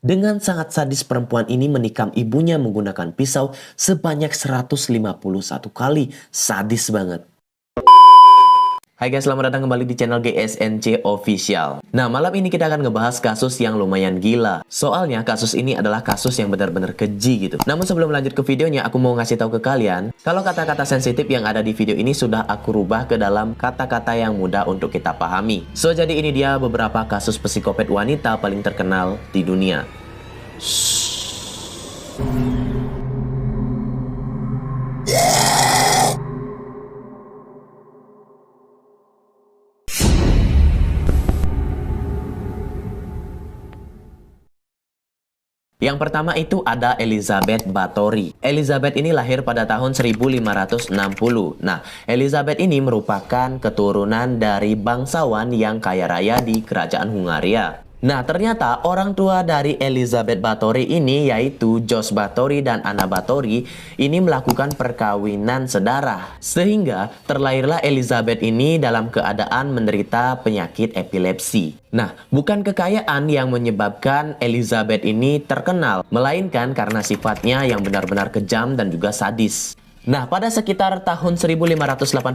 Dengan sangat sadis perempuan ini menikam ibunya menggunakan pisau sebanyak 151 kali. Sadis banget. Hai guys, selamat datang kembali di channel GSNC Official. Nah, malam ini kita akan ngebahas kasus yang lumayan gila. Soalnya kasus ini adalah kasus yang benar-benar keji gitu. Namun sebelum lanjut ke videonya, aku mau ngasih tahu ke kalian, kalau kata-kata sensitif yang ada di video ini sudah aku rubah ke dalam kata-kata yang mudah untuk kita pahami. So, jadi ini dia beberapa kasus psikopat wanita paling terkenal di dunia. Yang pertama itu ada Elizabeth Bathory. Elizabeth ini lahir pada tahun 1560. Nah, Elizabeth ini merupakan keturunan dari bangsawan yang kaya raya di kerajaan Hungaria. Nah, ternyata orang tua dari Elizabeth Bathory ini yaitu Jos Bathory dan Anna Bathory ini melakukan perkawinan sedarah. Sehingga terlahirlah Elizabeth ini dalam keadaan menderita penyakit epilepsi. Nah, bukan kekayaan yang menyebabkan Elizabeth ini terkenal, melainkan karena sifatnya yang benar-benar kejam dan juga sadis. Nah, pada sekitar tahun 1585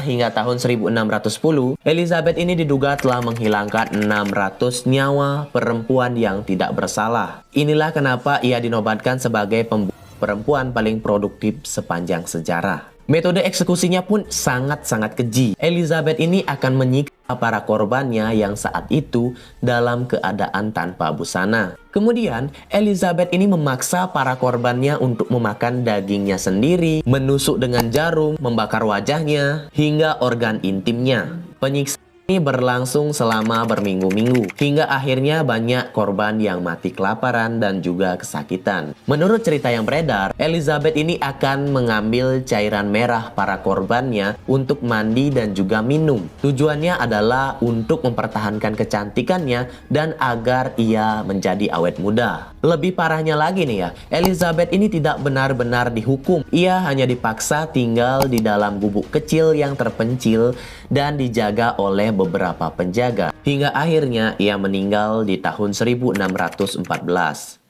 hingga tahun 1610, Elizabeth ini diduga telah menghilangkan 600 nyawa perempuan yang tidak bersalah. Inilah kenapa ia dinobatkan sebagai perempuan paling produktif sepanjang sejarah. Metode eksekusinya pun sangat-sangat keji. Elizabeth ini akan menyiksa para korbannya yang saat itu dalam keadaan tanpa busana. Kemudian, Elizabeth ini memaksa para korbannya untuk memakan dagingnya sendiri, menusuk dengan jarum, membakar wajahnya, hingga organ intimnya. Penyiksaan ini berlangsung selama berminggu-minggu, hingga akhirnya banyak korban yang mati kelaparan dan juga kesakitan. Menurut cerita yang beredar, Elizabeth ini akan mengambil cairan merah para korbannya untuk mandi dan juga minum. Tujuannya adalah untuk mempertahankan kecantikannya dan agar ia menjadi awet muda. Lebih parahnya lagi nih ya, Elizabeth ini tidak benar-benar dihukum. Ia hanya dipaksa tinggal di dalam gubuk kecil yang terpencil dan dijaga oleh beberapa penjaga. Hingga akhirnya ia meninggal di tahun 1614.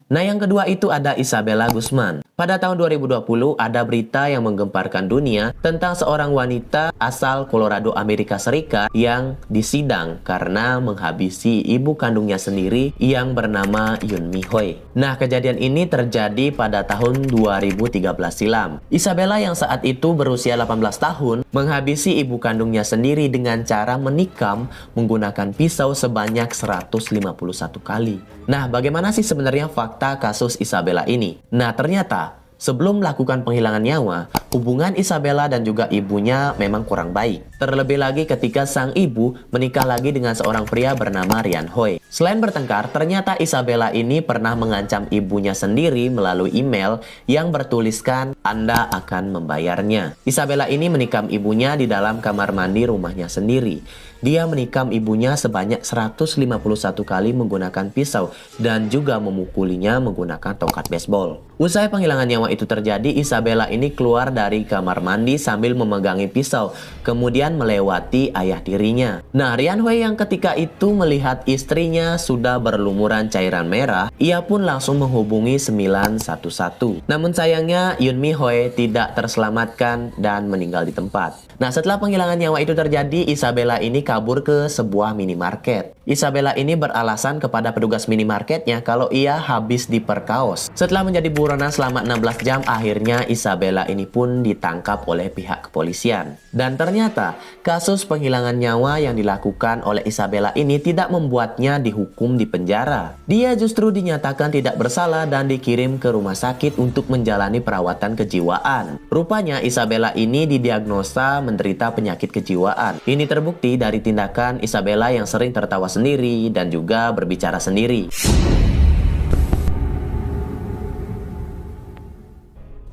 Nah, yang kedua itu ada Isabella Guzman. Pada tahun 2020 ada berita yang menggemparkan dunia tentang seorang wanita asal Colorado, Amerika Serikat yang disidang karena menghabisi ibu kandungnya sendiri yang bernama Yoon Mi Hoi. Nah, kejadian ini terjadi pada tahun 2013 silam. Isabella yang saat itu berusia 18 tahun menghabisi ibu kandungnya sendiri dengan cara menikam menggunakan pisau sebanyak 151 kali. Nah, bagaimana sih sebenarnya fakta kasus Isabella ini? Nah, ternyata sebelum melakukan penghilangan nyawa, hubungan Isabella dan juga ibunya memang kurang baik. Terlebih lagi ketika sang ibu menikah lagi dengan seorang pria bernama Rian Hoi. Selain bertengkar, ternyata Isabella ini pernah mengancam ibunya sendiri melalui email yang bertuliskan "Anda akan membayarnya". Isabella ini menikam ibunya di dalam kamar mandi rumahnya sendiri. Dia menikam ibunya sebanyak 151 kali menggunakan pisau dan juga memukulinya menggunakan tongkat baseball. Usai penghilangan nyawa itu terjadi, Isabella ini keluar dari kamar mandi sambil memegangi pisau, kemudian melewati ayah tirinya. Nah, Rian Hoi yang ketika itu melihat istrinya sudah berlumuran cairan merah, ia pun langsung menghubungi 911. Namun sayangnya Yoon Mi Hoi tidak terselamatkan dan meninggal di tempat. Nah, setelah penghilangan nyawa itu terjadi, Isabella ini kabur ke sebuah minimarket. Isabella ini beralasan kepada petugas minimarketnya kalau ia habis diperkaos. Setelah menjadi buronan selama 16 jam, akhirnya Isabella ini pun ditangkap oleh pihak kepolisian. Dan ternyata, kasus penghilangan nyawa yang dilakukan oleh Isabella ini tidak membuatnya dihukum di penjara. Dia justru dinyatakan tidak bersalah dan dikirim ke rumah sakit untuk menjalani perawatan kejiwaan. Rupanya Isabella ini didiagnosa menderita penyakit kejiwaan. Ini terbukti dari tindakan Isabella yang sering tertawa sendiri dan juga berbicara sendiri.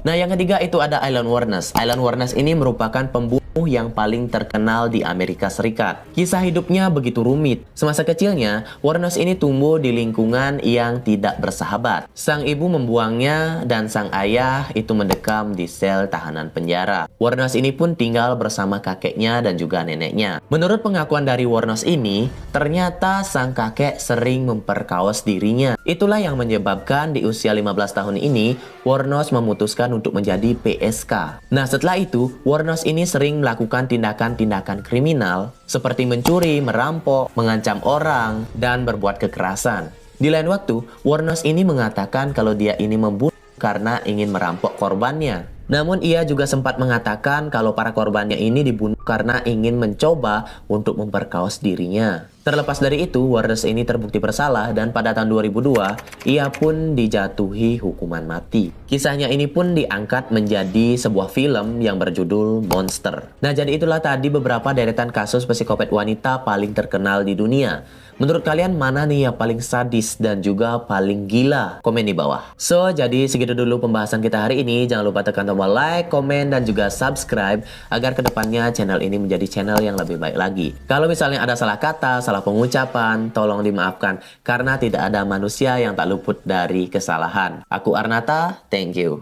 Nah, yang ketiga itu ada Aileen Wuornos. Aileen Wuornos ini merupakan pembunuh yang paling terkenal di Amerika Serikat. Kisah hidupnya begitu rumit. Semasa kecilnya, Wuornos ini tumbuh di lingkungan yang tidak bersahabat. Sang ibu membuangnya dan sang ayah itu mendekam di sel tahanan penjara. Warnos ini pun tinggal bersama kakeknya dan juga neneknya. Menurut pengakuan dari Warnos ini, ternyata sang kakek sering memperkaos dirinya. Itulah yang menyebabkan di usia 15 tahun ini, Warnos memutuskan untuk menjadi PSK. Nah, setelah itu, Warnos ini sering melakukan tindakan-tindakan kriminal seperti mencuri, merampok, mengancam orang, dan berbuat kekerasan. Di lain waktu, Warnos ini mengatakan kalau dia ini membunuh karena ingin merampok korbannya. Namun ia juga sempat mengatakan kalau para korbannya ini dibunuh karena ingin mencoba untuk memperkaos dirinya. Terlepas dari itu, Warnos ini terbukti bersalah dan pada tahun 2002, ia pun dijatuhi hukuman mati. Kisahnya ini pun diangkat menjadi sebuah film yang berjudul Monster. Nah, jadi itulah tadi beberapa deretan kasus psikopat wanita paling terkenal di dunia. Menurut kalian mana nih yang paling sadis dan juga paling gila? Komen di bawah. So, jadi segitu dulu pembahasan kita hari ini. Jangan lupa tekan tombol like, komen, dan juga subscribe agar kedepannya channel ini menjadi channel yang lebih baik lagi. Kalau misalnya ada salah kata, salah pengucapan, tolong dimaafkan karena tidak ada manusia yang tak luput dari kesalahan. Aku Arnata, thank you.